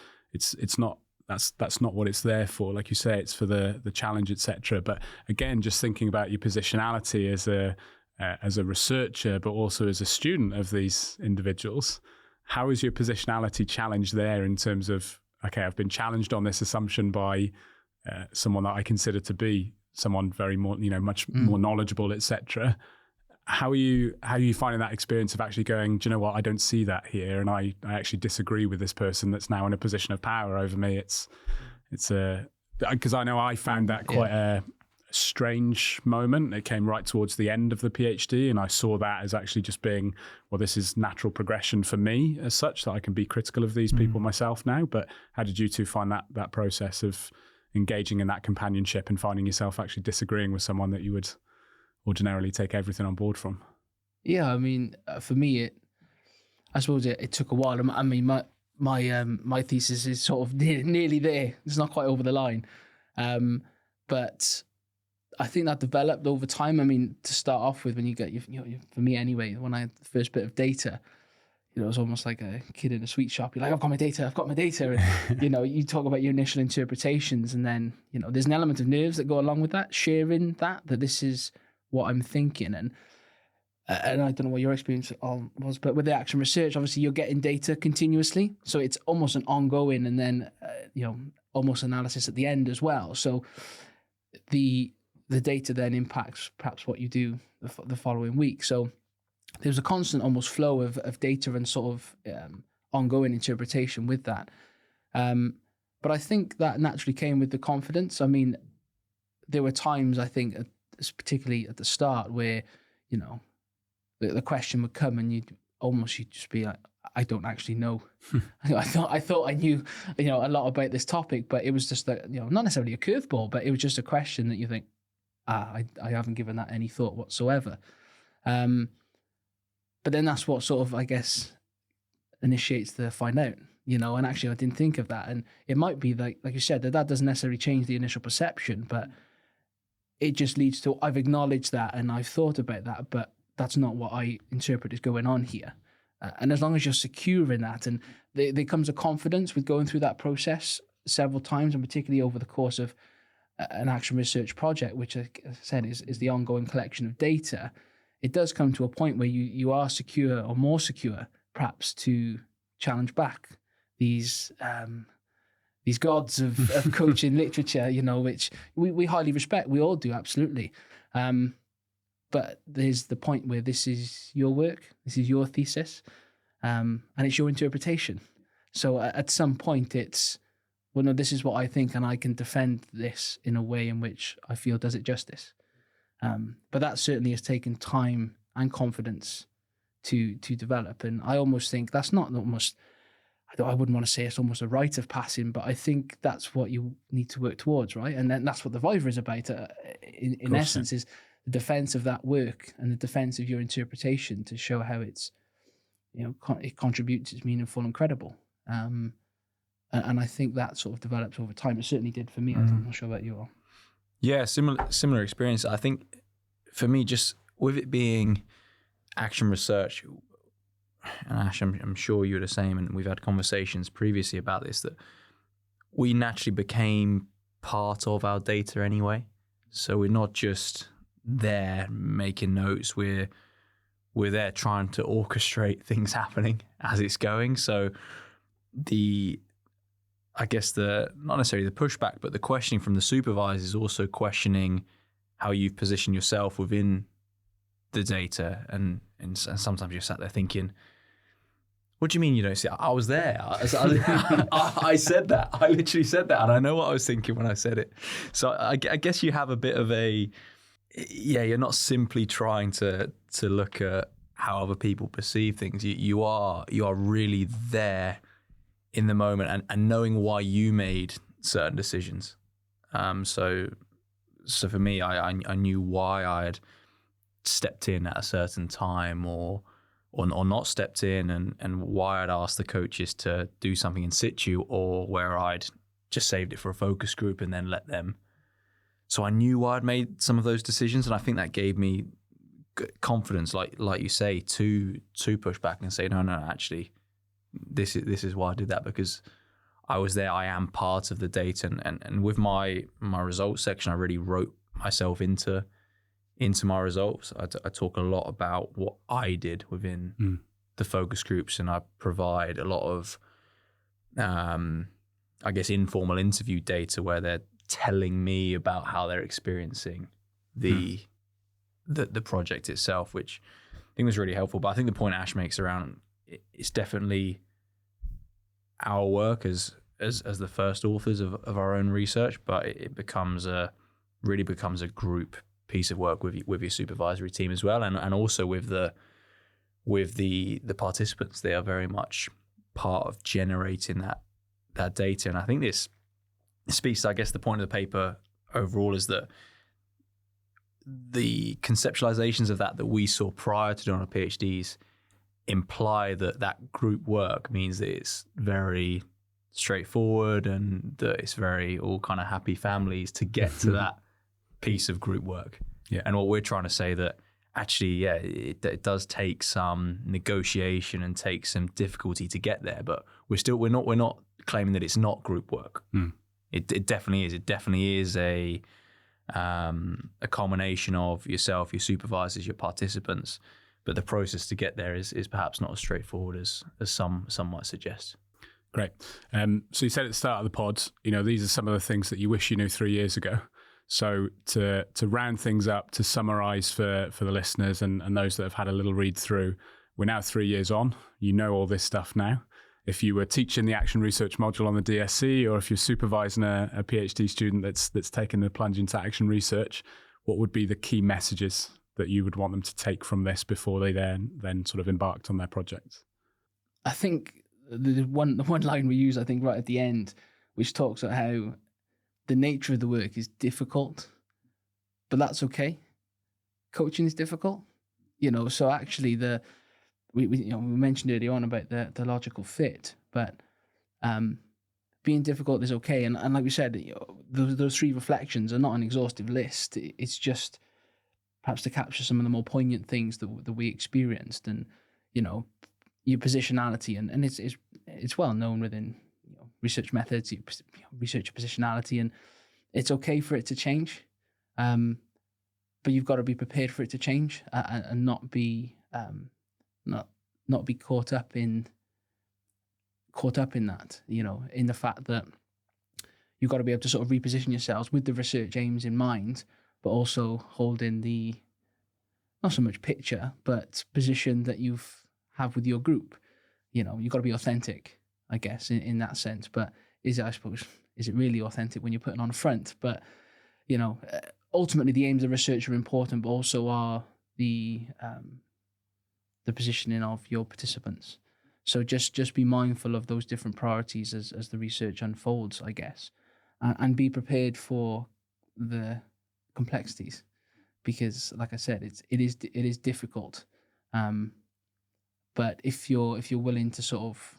not. That's not what it's there for. Like you say, it's for the challenge, etc. But again, just thinking about your positionality as a researcher, but also as a student of these individuals. How is your positionality challenged there in terms of, okay, I've been challenged on this assumption by someone that I consider to be someone very more, much more knowledgeable, etc. How are you finding that experience of actually going, do you know what, I don't see that here, and I actually disagree with this person that's now in a position of power over me. It's because I know I found that quite a strange moment. It came right towards the end of the PhD, and I saw that as actually just being, well, this is natural progression for me as such, that I can be critical of these people myself now. But how did you two find that process of engaging in that companionship and finding yourself actually disagreeing with someone that you would ordinarily take everything on board from? Yeah, I mean, for me, I suppose it took a while. I mean, my thesis is sort of nearly there. It's not quite over the line, but I think that developed over time. I mean, to start off with, when you get for me anyway, when I had the first bit of data, it was almost like a kid in a sweet shop. You're like, I've got my data. And, you talk about your initial interpretations, and then, there's an element of nerves that go along with that, sharing that this is what I'm thinking. And I don't know what your experience was, but with the action research, obviously you're getting data continuously. So it's almost an ongoing, and then, almost analysis at the end as well. So the data then impacts perhaps what you do the following week. So there's a constant almost flow of data and sort of ongoing interpretation with that. But I think that naturally came with the confidence. I mean, there were times, I think, particularly at the start, where, the question would come and you'd just be like, I don't actually know. I thought I knew, a lot about this topic, but it was just that, not necessarily a curveball, but it was just a question that you think, I haven't given that any thought whatsoever. But then that's what sort of, I guess, initiates the find out, and actually I didn't think of that. And it might be like you said, that doesn't necessarily change the initial perception, but it just leads to, I've acknowledged that and I've thought about that, but that's not what I interpret is going on here. And as long as you're secure in that, and there comes a confidence with going through that process several times, and particularly over the course of an action research project, which, as I said, is the ongoing collection of data, it does come to a point where you are secure, or more secure, perhaps, to challenge back these gods of coaching literature, which we highly respect. We all do, absolutely. But there's the point where this is your work, this is your thesis, and it's your interpretation. So at some point it's, well, no, this is what I think, and I can defend this in a way in which I feel does it justice. But that certainly has taken time and confidence to develop. And I almost think that's not almost, I wouldn't want to say it's almost a rite of passing, but I think that's what you need to work towards, right? And then that's what the Viva is about, in essence, is the defense of that work and the defense of your interpretation to show how it's, it contributes, it's meaningful and credible. And I think that sort of develops over time. It certainly did for me. I'm not sure about you all. Yeah, similar experience. I think for me, just with it being action research, and Ash, I'm sure you're the same, and we've had conversations previously about this, that we naturally became part of our data anyway. So we're not just there making notes, we're there trying to orchestrate things happening as it's going. So I guess not necessarily the pushback, but the questioning from the supervisor is also questioning how you've positioned yourself within the data. And sometimes you're sat there thinking, what do you mean you don't see it? I was there. I said that. I literally said that. And I know what I was thinking when I said it. So I guess you have a bit of you're not simply trying to look at how other people perceive things. You are really there in the moment and knowing why you made certain decisions. So for me, I knew why I had stepped in at a certain time or or not stepped in, and why I'd asked the coaches to do something in situ, or where I'd just saved it for a focus group and then let them. So I knew why I'd made some of those decisions, and I think that gave me confidence, like you say, to push back and say, no, actually, this is why I did that, because I was there. I am part of the data, and with my results section, I really wrote myself into my results. I talk a lot about what I did within the focus groups, and I provide a lot of, I guess, informal interview data where they're telling me about how they're experiencing the project itself, which I think was really helpful. But I think the point Ash makes around it's definitely our work as the first authors of our own research, but it really becomes a group piece of work with your supervisory team as well, and also with the participants. They are very much part of generating that data, and I think this speaks to, I guess, the point of the paper overall is that the conceptualizations of that we saw prior to doing our PhDs imply that group work means that it's very straightforward and that it's very all kind of happy families to get to that piece of group work. Yeah. And what we're trying to say that actually, it does take some negotiation and take some difficulty to get there, but we're not claiming that it's not group work. It definitely is. It definitely is a combination of yourself, your supervisors, your participants, but the process to get there is perhaps not as straightforward as some might suggest. Great. So you said at the start of the pod, these are some of the things that you wish you knew 3 years ago. So to round things up, to summarize for the listeners and those that have had a little read through, we're now 3 years on. You know all this stuff now. If you were teaching the action research module on the DSC, or if you're supervising a PhD student that's taken the plunge into action research, what would be the key messages that you would want them to take from this before they then sort of embarked on their project? I think the one line we use, I think, right at the end, which talks about how the nature of the work is difficult, but that's okay. Coaching is difficult, so actually we mentioned earlier on about the logical fit, but being difficult is okay. And like we said, those 3 reflections are not an exhaustive list. It's just perhaps to capture some of the more poignant things that we experienced, and your positionality, and it's well known within research methods, research your positionality, and it's okay for it to change, but you've got to be prepared for it to change and not be not be caught up in that, in the fact that you've got to be able to sort of reposition yourselves with the research aims in mind, but also holding the not so much picture, but position that you have with your group. You've got to be authentic, I guess, in that sense. But is it really authentic when you're putting on a front? But ultimately the aims of research are important, but also are the positioning of your participants. So just be mindful of those different priorities as the research unfolds, I guess, and be prepared for the complexities, because, like I said, it is difficult. But if you're willing to sort of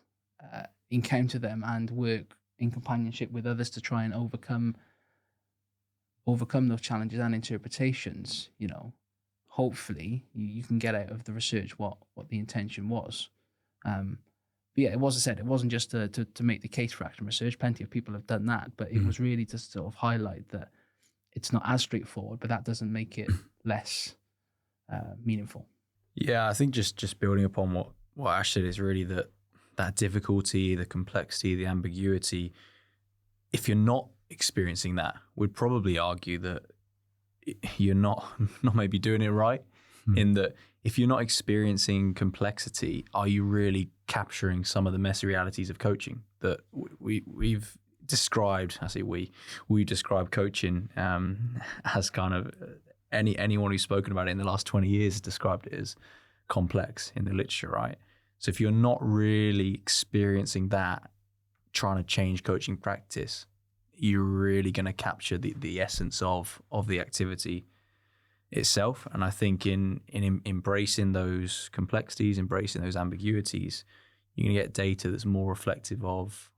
encounter them and work in companionship with others to try and overcome those challenges and interpretations, hopefully you can get out of the research what the intention was. But yeah, it wasn't just to make the case for action research. Plenty of people have done that, but it was really to sort of highlight that it's not as straightforward, but that doesn't make it less meaningful. Yeah, I think just building upon what Ash said is really that difficulty, the complexity, the ambiguity. If you're not experiencing that, we'd probably argue that you're not maybe doing it right. In that, if you're not experiencing complexity, are you really capturing some of the messy realities of coaching that we've described? I say we describe coaching as kind of anyone who's spoken about it in the last 20 years has described it as complex in the literature, right? So if you're not really experiencing that, trying to change coaching practice, you're really going to capture the essence of the activity itself. And I think in embracing those complexities, embracing those ambiguities, you're going to get data that's more reflective of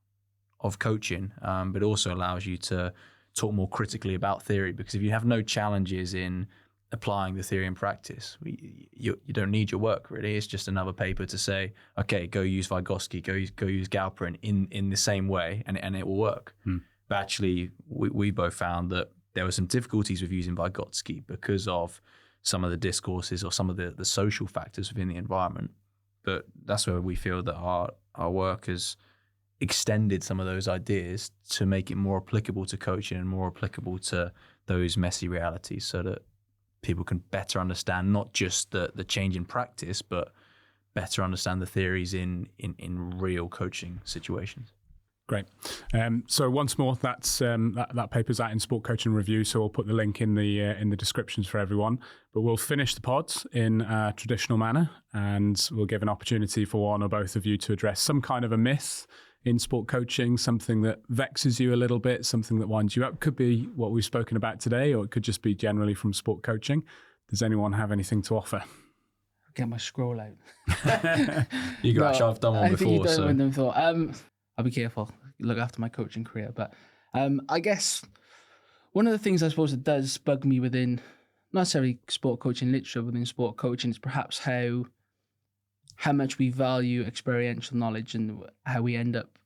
coaching, but also allows you to talk more critically about theory. Because if you have no challenges in applying the theory in practice, you don't need your work, really. It's just another paper to say, okay, go use Vygotsky, go use Galperin in the same way, and it will work. But actually, we both found that there were some difficulties with using Vygotsky because of some of the discourses or some of the social factors within the environment. But that's where we feel that our work has extended some of those ideas to make it more applicable to coaching and more applicable to those messy realities, so that people can better understand not just the change in practice, but better understand the theories in real coaching situations. Great. So once more, that paper's out in Sport Coaching Review, so we'll put the link in the descriptions for everyone. But we'll finish the pods in a traditional manner, and we'll give an opportunity for one or both of you to address some kind of a myth in sport coaching, something that vexes you a little bit, something that winds you up. Could be what we've spoken about today, or it could just be generally from sport coaching. Does anyone have anything to offer? Get my scroll out. I've done one before. I'll be careful, look after my coaching career. But I guess one of the things I suppose that does bug me within, not necessarily sport coaching literature, within sport coaching, is perhaps how much we value experiential knowledge and how we end up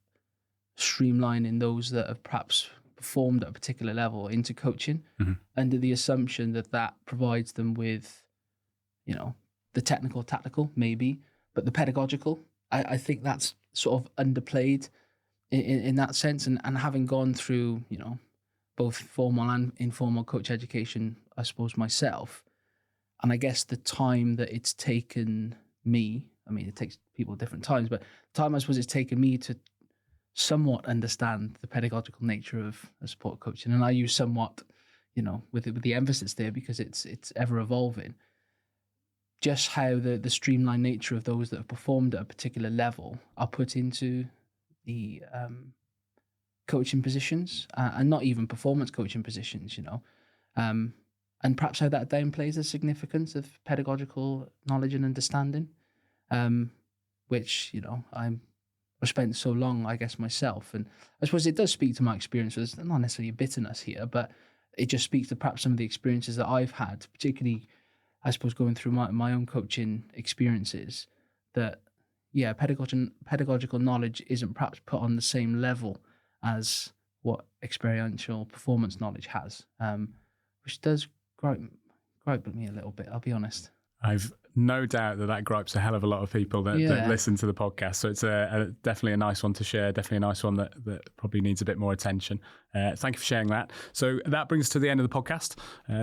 streamlining those that have perhaps performed at a particular level into coaching, under the assumption that provides them with, the technical, tactical, maybe, but the pedagogical, I think that's sort of underplayed in that sense. And having gone through, both formal and informal coach education, I suppose, myself, and I guess the time that it's taken me, it takes people different times, but the time I suppose it's taken me to somewhat understand the pedagogical nature of sport coaching. And I use somewhat, with the emphasis there, because it's ever evolving. Just how the streamlined nature of those that have performed at a particular level are put into the coaching positions, and not even performance coaching positions, and perhaps how that downplays the significance of pedagogical knowledge and understanding, which, I've spent so long, I guess, myself. And I suppose it does speak to my experiences, not necessarily a bitterness here, but it just speaks to perhaps some of the experiences that I've had, particularly, I suppose, going through my own coaching experiences, that, pedagogical knowledge isn't perhaps put on the same level as what experiential performance knowledge has, which does gripe me a little bit, I'll be honest. I've no doubt that gripes a hell of a lot of people that listen to the podcast. So it's definitely a nice one to share, definitely a nice one that probably needs a bit more attention. Thank you for sharing that. So that brings us to the end of the podcast.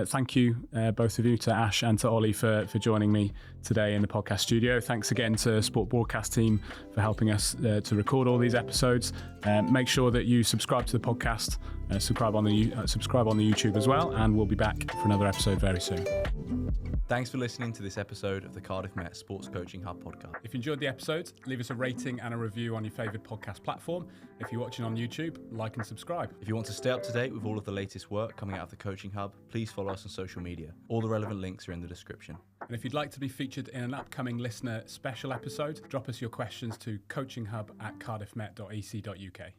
Thank you, both of you, to Ash and to Oli for joining me today in the podcast studio. Thanks again to Sport Broadcast team for helping us to record all these episodes. Make sure that you subscribe to the podcast, subscribe on the YouTube as well, and we'll be back for another episode very soon. Thanks for listening to this episode of the Cardiff Met Sports Coaching Hub podcast. If you enjoyed the episode, leave us a rating and a review on your favourite podcast platform. If you're watching on YouTube, like and subscribe. If you want to stay up to date with all of the latest work coming out of the Coaching Hub, please follow us on social media. All the relevant links are in the description. And if you'd like to be featured in an upcoming listener special episode, drop us your questions to coachinghub@cardiffmet.ec.uk.